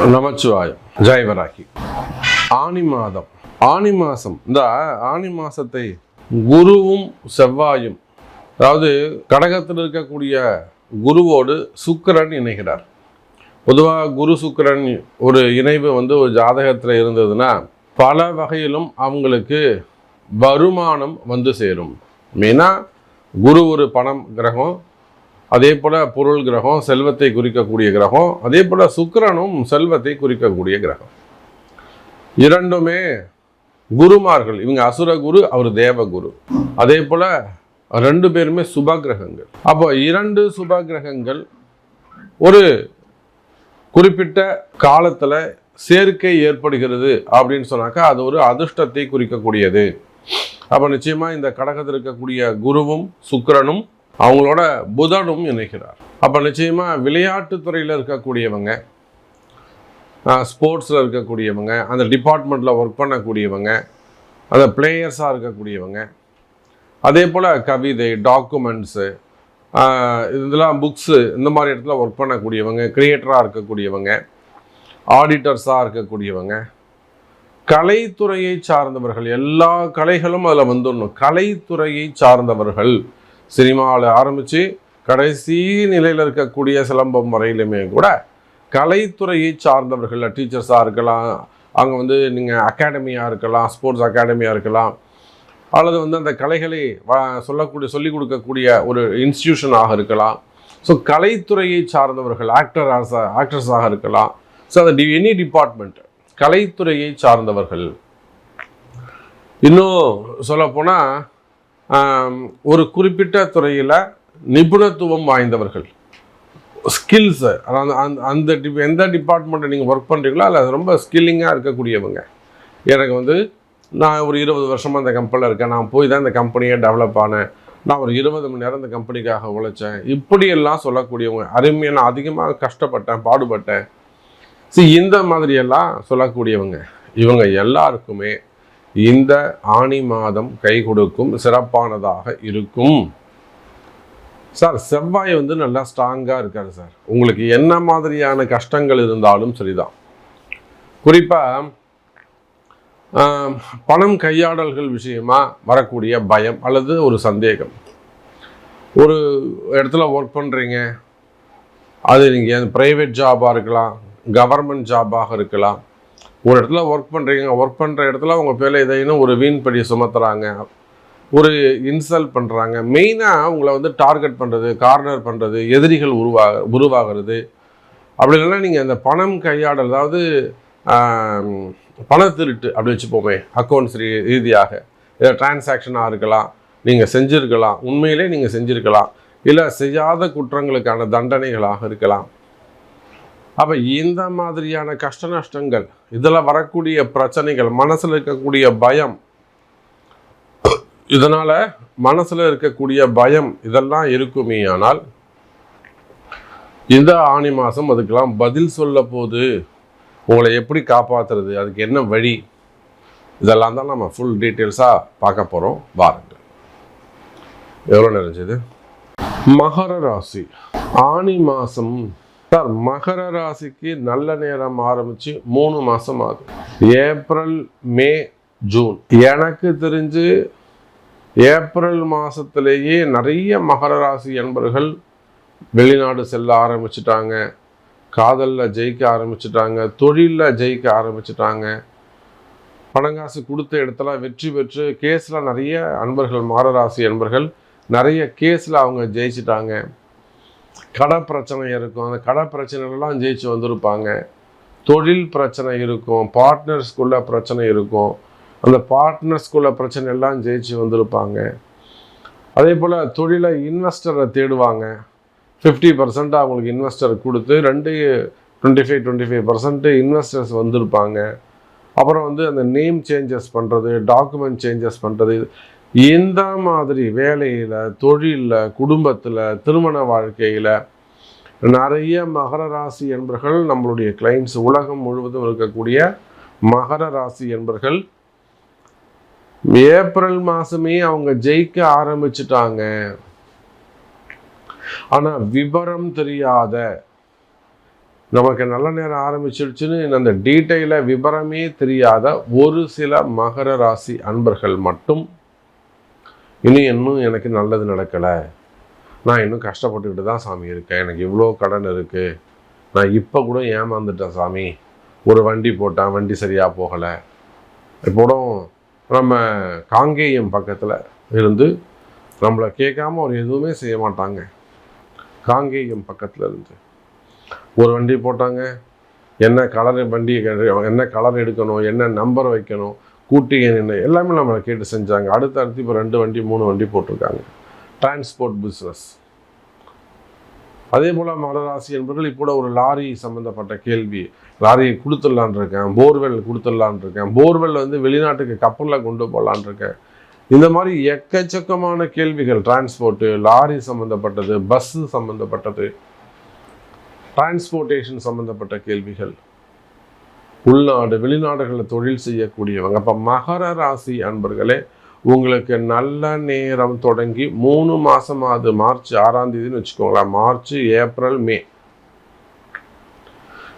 நமச்சிவாயம். ஜெயவராகி. ஆனி மாதம். ஆனி மாதம், இந்த ஆனி மாதத்தை குருவும் செவ்வாயும், அதாவது கடகத்தில் இருக்கக்கூடிய குருவோடு சுக்கிரன் இணைகிறார். பொதுவாக குரு சுக்கிரன் ஒரு இணைவு ஒரு ஜாதகத்தில் இருந்ததுன்னா பல வகையிலும் அவங்களுக்கு வருமானம் சேரும். மெயினாக குரு ஒரு பணம் கிரகம், அதே போல் பொருள் கிரகம், செல்வத்தை குறிக்கக்கூடிய கிரகம். அதே போல் சுக்கிரனும் செல்வத்தை குறிக்கக்கூடிய கிரகம். இரண்டுமே குருமார்கள். இவங்க அசுர குரு, அவர் தேவகுரு. அதே போல் ரெண்டு பேருமே சுப கிரகங்கள். அப்போ இரண்டு சுப கிரகங்கள் ஒரு குறிப்பிட்ட காலத்தில் சேர்க்கை ஏற்படுகிறது அப்படின்னு சொன்னாக்கா அது ஒரு அதிர்ஷ்டத்தை குறிக்கக்கூடியது. அப்போ நிச்சயமாக இந்த கடகத்தில் இருக்கக்கூடிய குருவும் சுக்கிரனும் அவங்களோட புதனும் இணைக்கிறார். அப்போ நிச்சயமாக விளையாட்டுத்துறையில் இருக்கக்கூடியவங்க, ஸ்போர்ட்ஸில் இருக்கக்கூடியவங்க, அந்த டிபார்ட்மெண்ட்டில் ஒர்க் பண்ணக்கூடியவங்க, அந்த பிளேயர்ஸாக இருக்கக்கூடியவங்க, அதே போல் கவிதை, டாக்குமெண்ட்ஸு, இதெல்லாம் புக்ஸு, இந்த மாதிரி இடத்துல ஒர்க் பண்ணக்கூடியவங்க, கிரியேட்டராக இருக்கக்கூடியவங்க, ஆடிட்டர்ஸாக இருக்கக்கூடியவங்க, கலைத்துறையை சார்ந்தவர்கள், எல்லா கலைகளும் அதில் வந்துடணும். கலைத்துறையை சார்ந்தவர்கள், சினிமாவில் ஆரம்பித்து கடைசி நிலையில் இருக்கக்கூடிய சிலம்பம் வரையிலுமே கூட கலைத்துறையை சார்ந்தவர்கள், டீச்சர்ஸாக இருக்கலாம், அங்கே நீங்கள் அகாடமியாக இருக்கலாம், ஸ்போர்ட்ஸ் அகாடமியாக இருக்கலாம், அல்லது அந்த கலைகளை சொல்லிக் கொடுக்கக்கூடிய ஒரு இன்ஸ்டிடியூஷனாக இருக்கலாம். ஸோ கலைத்துறையை சார்ந்தவர்கள், ஆக்டர்ஸாக இருக்கலாம். ஸோ அந்த எனி டிபார்ட்மெண்ட், கலைத்துறையை சார்ந்தவர்கள். இன்னும் சொல்லப்போனால் ஒரு குறிப்பிட்ட துறையில் நிபுணத்துவம் வாய்ந்தவர்கள், ஸ்கில்ஸு, அந்த எந்த டிபார்ட்மெண்ட்டை நீங்கள் ஒர்க் பண்ணுறீங்களோ அதில் ரொம்ப ஸ்கில்லிங்காக இருக்கக்கூடியவங்க. எனக்கு நான் ஒரு 20 வருஷமாக இந்த கம்பெனியில் இருக்கேன், நான் போய் தான் இந்த கம்பெனியை டெவலப் ஆனேன், நான் ஒரு 20 மணி நேரம் இந்த கம்பெனிக்காக உழைச்சேன், இப்படியெல்லாம் சொல்லக்கூடியவங்க. அருமையாக நான் அதிகமாக கஷ்டப்பட்டேன், பாடுபட்டேன், இந்த மாதிரியெல்லாம் சொல்லக்கூடியவங்க. இவங்க எல்லாருக்குமே இந்த ஆனி மாதம் கை கொடுக்கும், சிறப்பானதாக இருக்கும். சார் செவ்வாய் நல்லா ஸ்ட்ராங்காக இருக்காரு சார். உங்களுக்கு என்ன மாதிரியான கஷ்டங்கள் இருந்தாலும் சரிதான். குறிப்பாக பணம் கையாடல்கள் விஷயமா வரக்கூடிய பயம் அல்லது ஒரு சந்தேகம். ஒரு இடத்துல ஒர்க் பண்ணுறீங்க, அது நீங்கள் ப்ரைவேட் ஜாபாக இருக்கலாம், கவர்மெண்ட் ஜாபாக இருக்கலாம். ஒரு இடத்துல ஒர்க் பண்ணுற இடத்துல உங்கள் பேரில் எதையும் ஒரு வீண்படி சுமத்துறாங்க, ஒரு இன்சல்ட் பண்ணுறாங்க. மெயினாக உங்களை டார்கெட் பண்ணுறது, கார்னர் பண்ணுறது, எதிரிகள் உருவாகிறது. அப்படி இல்லைன்னா நீங்கள் அந்த பணம் கையாடல், அதாவது பண திருட்டு அப்படி வச்சுப்போமே, அக்கௌண்ட்ஸ் ரீதியாக ஏதாவது டிரான்சாக்ஷனாக இருக்கலாம், நீங்கள் செஞ்சுருக்கலாம், உண்மையிலே நீங்கள் செஞ்சுருக்கலாம், இல்லை செய்யாத குற்றங்களுக்கான தண்டனைகளாக இருக்கலாம். அப்போ இந்த மாதிரியான கஷ்ட நஷ்டங்கள், இதில் வரக்கூடிய பிரச்சனைகள், மனசில் இருக்கக்கூடிய பயம், இதனால் மனசில் இருக்கக்கூடிய பயம் இதெல்லாம் இருக்குமே. ஆனால் இந்த ஆனி மாதம் அதுக்கெல்லாம் பதில் சொல்ல போது, உங்களை எப்படி காப்பாற்றுறது, அதுக்கு என்ன வழி, இதெல்லாம் தான் நம்ம ஃபுல் டீட்டெயில்ஸாக பார்க்க போகிறோம். வாருங்கள். எவ்வளோ நிறைஞ்சது? மகர ராசி. ஆனி மாதம் சார், மகர ராசிக்கு நல்ல நேரம் ஆரம்பித்து 3 மாதம் ஆகுது. ஏப்ரல், மே, ஜூன். எனக்கு தெரிஞ்சு ஏப்ரல் மாதத்துலேயே நிறைய மகர ராசி என்பர்கள் வெளிநாடு செல்ல ஆரம்பிச்சிட்டாங்க, காதலில் ஜெயிக்க ஆரம்பிச்சிட்டாங்க, தொழிலில் ஜெயிக்க ஆரம்பிச்சிட்டாங்க, பணங்காசு கொடுத்த இடத்துல வெற்றி பெற்று கேஸில் நிறைய அன்பர்கள், மகர ராசி என்பர்கள் நிறைய கேஸில் அவங்க ஜெயிச்சிட்டாங்க. கடை பிரச்சனை இருக்கும், அந்த கடை பிரச்சனைலாம் ஜெயிச்சு வந்திருப்பாங்க. தொழில் பிரச்சனை இருக்கும், பார்ட்னர்ஸ்குள்ள பிரச்சனை இருக்கும், அந்த பார்ட்னர்ஸ்குள்ள பிரச்சனை எல்லாம் ஜெயிச்சு வந்திருப்பாங்க. அதே போல் தொழிலை இன்வெஸ்டரை தேடுவாங்க. 50% அவங்களுக்கு இன்வெஸ்டர் கொடுத்து 25% இன்வெஸ்டர்ஸ் வந்திருப்பாங்க. அப்புறம் அந்த நேம் சேஞ்சஸ் பண்ணுறது, டாக்குமெண்ட் சேஞ்சஸ் பண்ணுறது, இந்த மாதிரி வேலையில், தொழிலில், குடும்பத்தில், திருமண வாழ்க்கையில் நிறைய மகர ராசி என்பர்கள், நம்மளுடைய கிளைண்ட்ஸ், உலகம் முழுவதும் இருக்கக்கூடிய மகர ராசி என்பர்கள் ஏப்ரல் மாதமே அவங்க ஜெயிக்க ஆரம்பிச்சிட்டாங்க. ஆனால் விவரம் தெரியாத நமக்கு நல்ல நேரம் ஆரம்பிச்சிருச்சுன்னு அந்த டீட்டெயில விவரமே தெரியாத ஒரு சில மகர ராசி அன்பர்கள் மட்டும் இன்னும் எனக்கு நல்லது நடக்கலை, நான் இன்னும் கஷ்டப்பட்டுக்கிட்டு தான் சாமி இருக்கேன், எனக்கு இவ்வளோ கடன் இருக்குது, நான் இப்போ கூட ஏமாந்துட்டேன் சாமி, ஒரு வண்டி போட்டேன், வண்டி சரியாக போகலை. இப்போ நம்ம காங்கேயம் பக்கத்தில் இருந்து நம்மளை கேட்காம அவர் எதுவுமே செய்ய மாட்டாங்க. காங்கேயம் பக்கத்தில் இருந்து ஒரு வண்டி போட்டாங்க, என்ன கலர் வண்டி, என்ன கலர் எடுக்கணும், என்ன நம்பர் வைக்கணும், கூட்டி என்ன எல்லாமே நம்மளை கேட்டு செஞ்சாங்க. அடுத்து இப்போ 2 வண்டி 3 வண்டி போட்டிருக்காங்க. Transport business. அதே போல் மகராசி என்பவர்கள் இப்போ ஒரு லாரி சம்மந்தப்பட்ட கேள்வி, லாரியை கொடுத்துடலான் இருக்கேன், போர்வெல் கொடுத்துடலான் இருக்கேன், போர்வெல் வெளிநாட்டுக்கு கப்பலில் கொண்டு போகலான் இருக்கேன். இந்த மாதிரி எக்கச்சக்கமான கேள்விகள், டிரான்ஸ்போர்ட்டு, லாரி சம்மந்தப்பட்டது, பஸ்ஸு சம்மந்தப்பட்டது, டிரான்ஸ்போர்ட்டேஷன் சம்மந்தப்பட்ட கேள்விகள், உள்நாடு வெளிநாடுகளில் தொழில் செய்யக்கூடியவங்க. அப்போ மகர ராசி அன்பர்களே, உங்களுக்கு நல்ல நேரம் தொடங்கி 3 மாதமாவது, மார்ச் 6ஆம் தேதின்னு வச்சுக்கோங்களேன், மார்ச், ஏப்ரல், மே,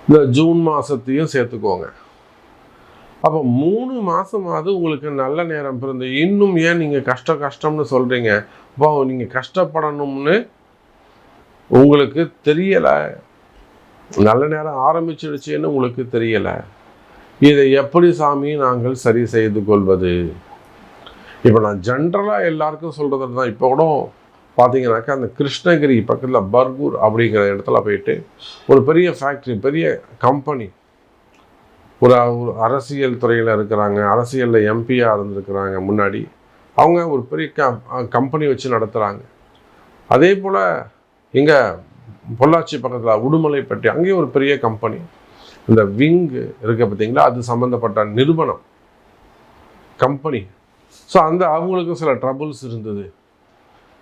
இந்த ஜூன் மாதத்தையும் சேர்த்துக்கோங்க. அப்போ 3 மாதமாவது உங்களுக்கு நல்ல நேரம் பிறந்து, இன்னும் ஏன் நீங்கள் கஷ்டம்னு சொல்கிறீங்க? அப்போ நீங்கள் கஷ்டப்படணும்னு உங்களுக்கு தெரியலை, நல்ல நேரம் ஆரம்பிச்சிடுச்சுன்னு உங்களுக்கு தெரியலை. இதை எப்படி சாமி நாங்கள் சரி செய்து கொள்வது? இப்போ நான் ஜென்ரலாக எல்லாருக்கும் சொல்கிறது தான். இப்போ கூட பார்த்தீங்கன்னாக்கா அந்த கிருஷ்ணகிரி பக்கத்தில் பர்கூர் அப்படிங்கிற இடத்துல போயிட்டு ஒரு பெரிய ஃபேக்ட்ரி, பெரிய கம்பெனி, ஒரு அரசியல் துறையில் இருக்கிறாங்க, அரசியலில் எம்பியாக இருந்திருக்கிறாங்க முன்னாடி, அவங்க ஒரு பெரிய கம்பெனி வச்சு நடத்துகிறாங்க. அதே போல் இங்கே பொள்ளாச்சி பக்கத்தில் உடுமலைப்பட்டி, அங்கேயும் ஒரு பெரிய கம்பெனி, இந்த விங்கு இருக்க பார்த்தீங்களா, அது சம்மந்தப்பட்ட நிறுவனம், கம்பெனி. ஸோ அவங்களுக்கு சில ட்ரபுள்ஸ் இருந்தது.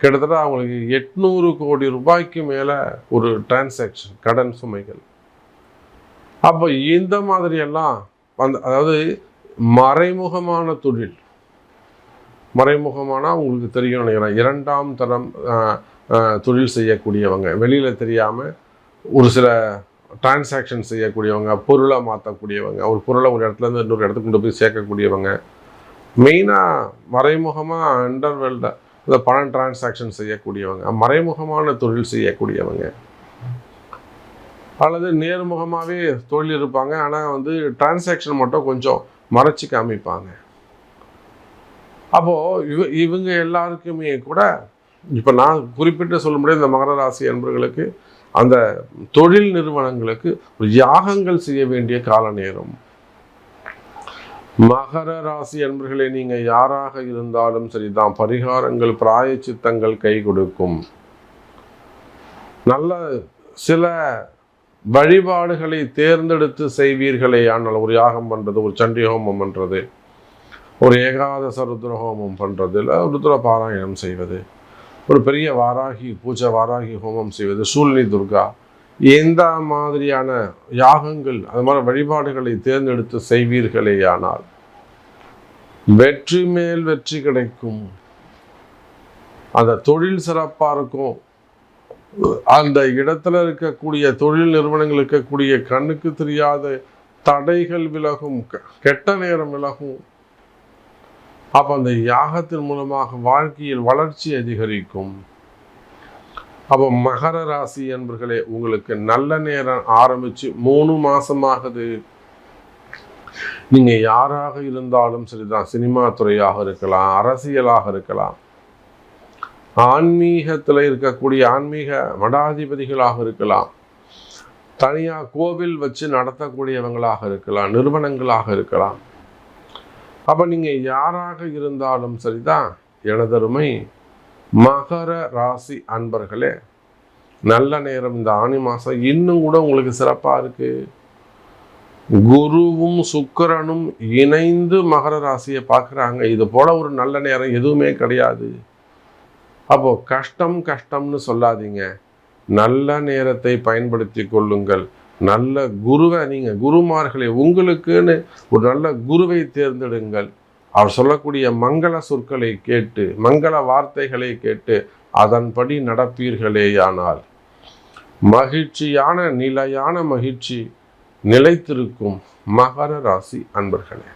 கிட்டத்தட்ட அவங்களுக்கு 800 கோடி ரூபாய்க்கு மேலே ஒரு டிரான்சாக்ஷன், கடன் சுமைகள். அப்போ இந்த மாதிரியெல்லாம் அதாவது மறைமுகமான தொழில், மறைமுகமான உங்களுக்கு தெரியும் நினைக்கிறேன், 2ஆம் தரம் தொழில் செய்யக்கூடியவங்க, வெளியில் தெரியாமல் ஒரு சில டிரான்சாக்ஷன் செய்யக்கூடியவங்க, பொருளை மாற்றக்கூடியவங்க, ஒரு பொருளை ஒரு இடத்துலேருந்து இன்னொரு இடத்துக்கு கொண்டு போய் சேர்க்கக்கூடியவங்க, மெயினாக மறைமுகமாக அண்டர்வேல்ட இந்த பணம் டிரான்சாக்ஷன் செய்யக்கூடியவங்க, மறைமுகமான தொழில் செய்யக்கூடியவங்க, அல்லது நேர்முகமாகவே தொழில் இருப்பாங்க, ஆனால் டிரான்சாக்ஷன் மட்டும் கொஞ்சம் மறைச்சி காமிப்பாங்க. அப்போது இவங்க எல்லாருக்குமே கூட இப்போ நான் குறிப்பிட்டு சொல்ல முடியாது, இந்த மகர ராசி அன்பர்களுக்கு அந்த தொழில் நிறுவனங்களுக்கு யாகங்கள் செய்ய வேண்டிய கால நேரம். மகர ராசி அன்பர்களே, நீங்க யாராக இருந்தாலும் சரிதான், பரிகாரங்கள், பிராயச்சித்தங்கள் கை கொடுக்கும். நல்ல சில வழிபாடுகளை தேர்ந்தெடுத்து செய்வீர்களே ஆனால், ஒரு யாகம் பண்றது, ஒரு சண்டி ஹோமம் பண்றது, ஒரு ஏகாதச ருத்ர ஹோமம் பண்றது, இல்லை ருத்ர பாராயணம் செய்வது, ஒரு பெரிய வாராகி பூஜை, வாராகி ஹோமம் செய்வது, சூழ்நி துர்கா, எந்த மாதிரியான யாகங்கள், அது மாதிரி வழிபாடுகளை தேர்ந்தெடுத்து செய்வீர்களே ஆனால் வெற்றி மேல் வெற்றி கிடைக்கும். அந்த தொழில் சிறப்பாக இருக்கும். அந்த இடத்துல இருக்கக்கூடிய தொழில் நிறுவனங்கள் இருக்கக்கூடிய கண்ணுக்கு தெரியாத தடைகள் விலகும், கெட்ட நேரம் விலகும். அப்போ அந்த யாகத்தின் மூலமாக வாழ்க்கையில் வளர்ச்சி அதிகரிக்கும். அப்போ மகர ராசி என்பர்களே, உங்களுக்கு நல்ல நேரம் ஆரம்பிச்சு 3 மாசமாகுது. நீங்க யாராக இருந்தாலும் சரிதான், சினிமா துறையாக இருக்கலாம், அரசியலாக இருக்கலாம், ஆன்மீகத்தில் இருக்கக்கூடிய ஆன்மீக மடாதிபதிகளாக இருக்கலாம், தனியா கோவில் வச்சு நடத்தக்கூடியவங்களாக இருக்கலாம், நிறுவனங்களாக இருக்கலாம். அப்ப நீங்க யாராக இருந்தாலும் சரிதான், எனதருமை மகர ராசி அன்பர்களே, நல்ல நேரம் இந்த ஆனி மாதம் இன்னும் கூட உங்களுக்கு சிறப்பாக இருக்கு. குருவும் சுக்கிரனும் இணைந்து மகர ராசியை பார்க்குறாங்க. இது போல ஒரு நல்ல நேரம் எதுவுமே கிடையாது. அப்போ கஷ்டம்னு சொல்லாதீங்க, நல்ல நேரத்தை பயன்படுத்தி கொள்ளுங்கள். நல்ல குருவை, நீங்கள் குருமார்களை உங்களுக்குன்னு ஒரு நல்ல குருவை தேர்ந்தெடுங்கள். அவர் சொல்லக்கூடிய மங்கள சொற்களை கேட்டு, மங்கள வார்த்தைகளை கேட்டு அதன்படி நடப்பீர்களேயானால் மகிழ்ச்சியான நிலையான மகிழ்ச்சி நிலைத்திருக்கும் மகர ராசி அன்பர்களே.